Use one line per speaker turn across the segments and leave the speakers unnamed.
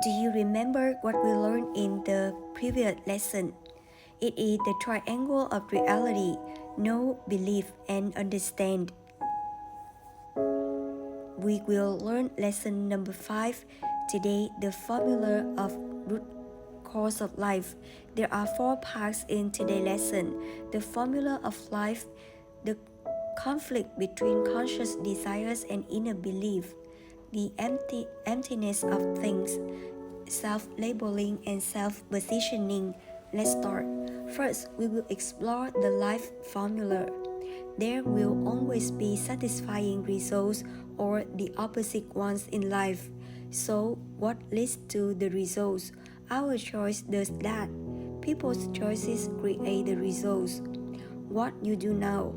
Do you remember what we learned in the previous lesson? It is the triangle of reality, know, believe, and understand. We will learn lesson number 5 today, the formula of root cause of life. There are 4 parts in today's lesson. The formula of life, the conflict between conscious desires and inner belief, the emptiness of things, self-labeling and self-positioning. Let's start. First, we will explore the life formula. There will always be satisfying results or the opposite ones in life. So, what leads to the results? Our choice does that. People's choices create the results. What you do now,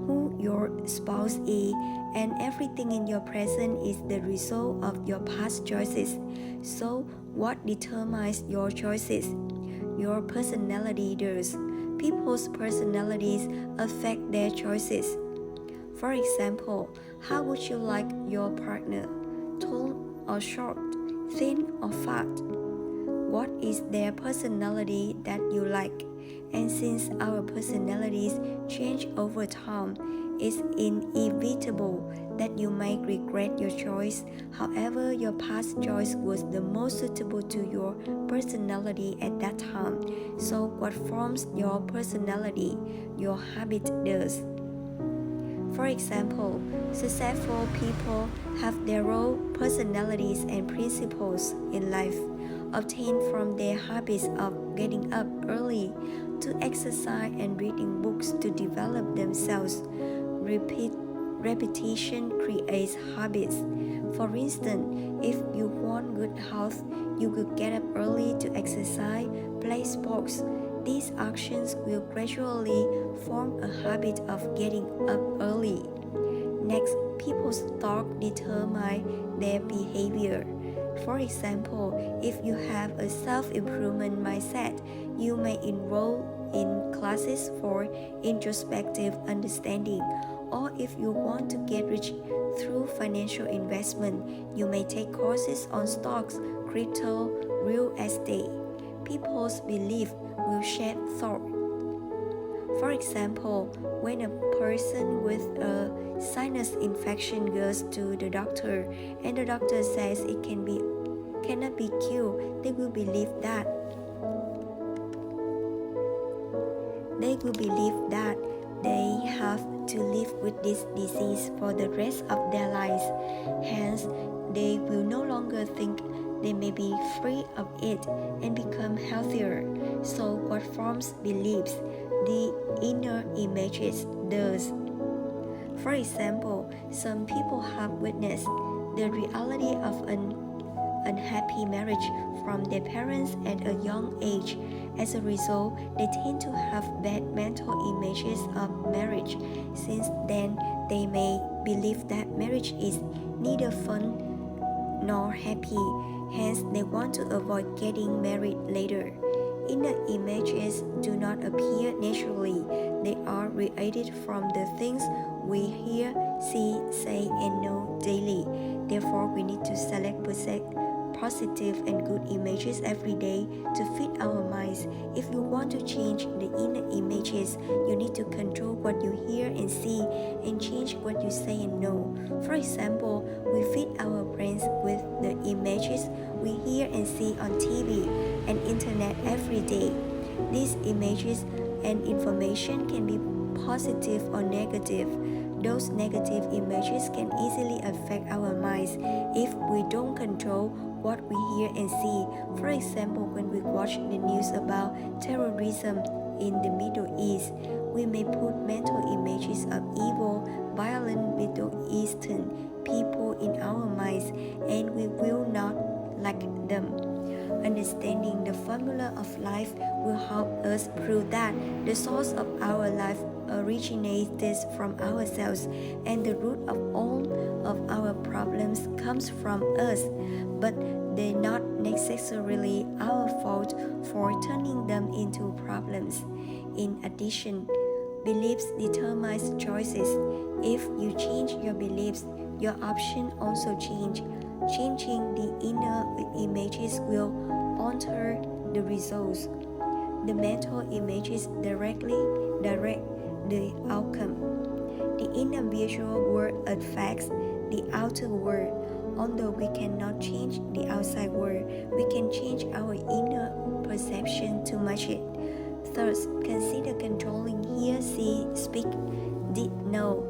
who your spouse is, and everything in your present is the result of your past choices. So, what determines your choices? Your personality does. People's personalities affect their choices. For example, how would you like your partner? Tall or short? Thin or fat? What is their personality that you like? And since our personalities change over time, it's inevitable that you might regret your choice. However, your past choice was the most suitable to your personality at that time. So what forms your personality? Your habit does. For example, successful people have their own personalities and principles in life, obtained from their habits of getting up early, to exercise and reading books to develop themselves. Repetition creates habits. For instance, if you want good health, you could get up early to exercise, play sports. These actions will gradually form a habit of getting up early. Next, people's thoughts determine their behavior. For example, if you have a self-improvement mindset, you may enroll in classes for introspective understanding. Or if you want to get rich through financial investment, you may take courses on stocks, crypto, real estate. People's belief will shape thought. For example, when a person with a sinus infection goes to the doctor and the doctor says it cannot be cured, they will believe that they have to live with this disease for the rest of their lives. Hence, they will no longer think they may be free of it and become healthier. So what forms beliefs? The inner images does. For example, some people have witnessed the reality of an unhappy marriage from their parents at a young age. As a result, they tend to have bad mental images of marriage. Since then, they may believe that marriage is neither fun nor happy. Hence, they want to avoid getting married later. Inner images do not appear naturally. They are created from the things we hear, see, say, and know daily. Therefore, we need to select positive and good images every day to fit our minds. If you want to change the inner images, you need to control what you hear and see and change what you say and know. For example, we feed our brains with the images we hear and see on TV and internet every day. These images and information can be positive or negative. Those negative images can easily affect our minds if we don't control what we hear and see. For example, when we watch the news about terrorism in the Middle East, we may put mental images of evil, violent Middle Eastern people in our minds, and we will not like them. Understanding the formula of life will help us prove that the source of our life originates from ourselves, and the root of all of our problems comes from us, but they're not necessarily our fault for turning them into problems. In addition, beliefs determine choices. If you change your beliefs, your options also change. Changing the inner images will alter the results. The mental images directly direct the outcome. The inner visual world affects the outer world. Although we cannot change the outside world, we can change our inner perception to match it. Third, consider controlling hear, see, speak, did, know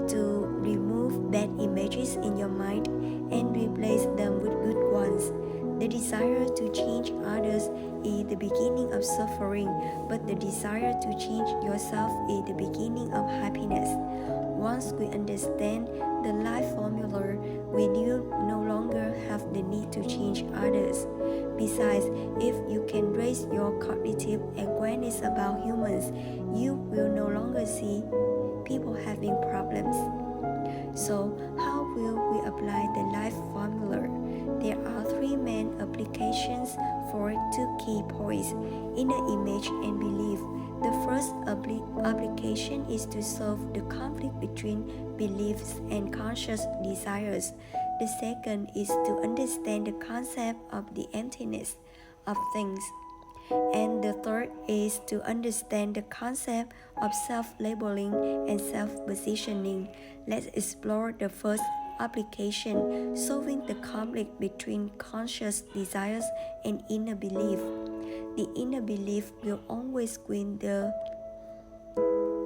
to remove bad images in your mind and replace them with good ones. The desire to change others is the beginning of suffering, but the desire to change yourself is the beginning of happiness. Once we understand the life formula, we no longer have the need to change others. Besides, if you can raise your cognitive awareness about humans, you will no longer see people having problems. So, how will we apply the life formula? There are three main applications for two key points: inner image and belief. The first application is to solve the conflict between beliefs and conscious desires. The second is to understand the concept of the emptiness of things. And the third is to understand the concept of self-labeling and self-positioning. Let's explore the first application, solving the conflict between conscious desires and inner belief. The inner belief will always win.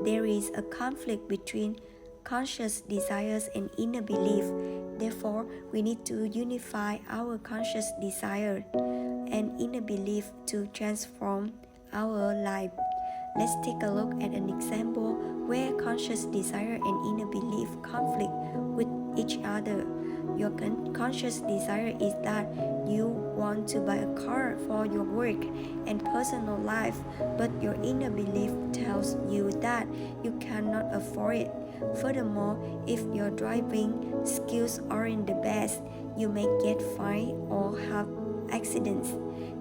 There is a conflict between conscious desires and inner belief. Therefore, we need to unify our conscious desire and inner belief to transform our life. Let's take a look at an example where conscious desire and inner belief conflict with each other. Your conscious desire is that you want to buy a car for your work and personal life, but your inner belief tells you that you cannot afford it. Furthermore, if your driving skills aren't the best, you may get fined or have accidents.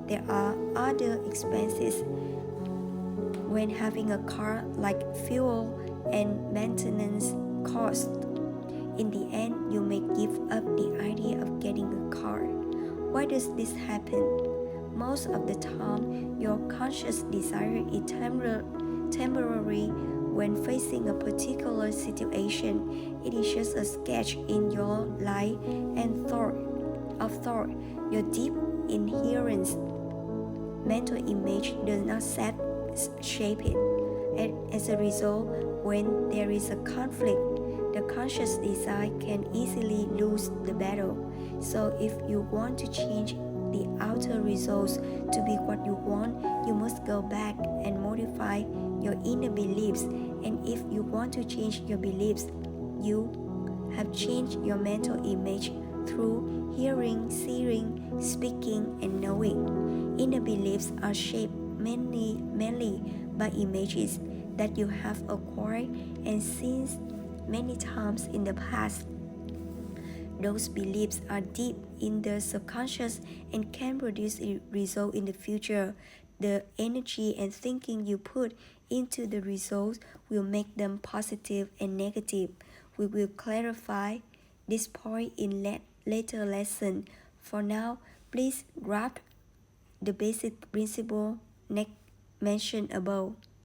There are other expenses when having a car, like fuel and maintenance costs. In the end, you may give up the idea of getting a car. Why does this happen? Most of the time, your conscious desire is temporary when facing a particular situation. It is just a sketch in your life and thought. Your deep inherent mental image does not shape it. And as a result, when there is a conflict, the conscious desire can easily lose the battle. So if you want to change the outer results to be what you want, you must go back and modify your inner beliefs. And if you want to change your beliefs, you have changed your mental image through hearing, seeing, speaking, and knowing. Inner beliefs are shaped mainly by images that you have acquired and seen many times in the past. Those beliefs are deep in the subconscious and can produce a result in the future. The energy and thinking you put into the results will make them positive and negative. We will clarify this point in later lesson. For now, please grasp the basic principle mentioned above.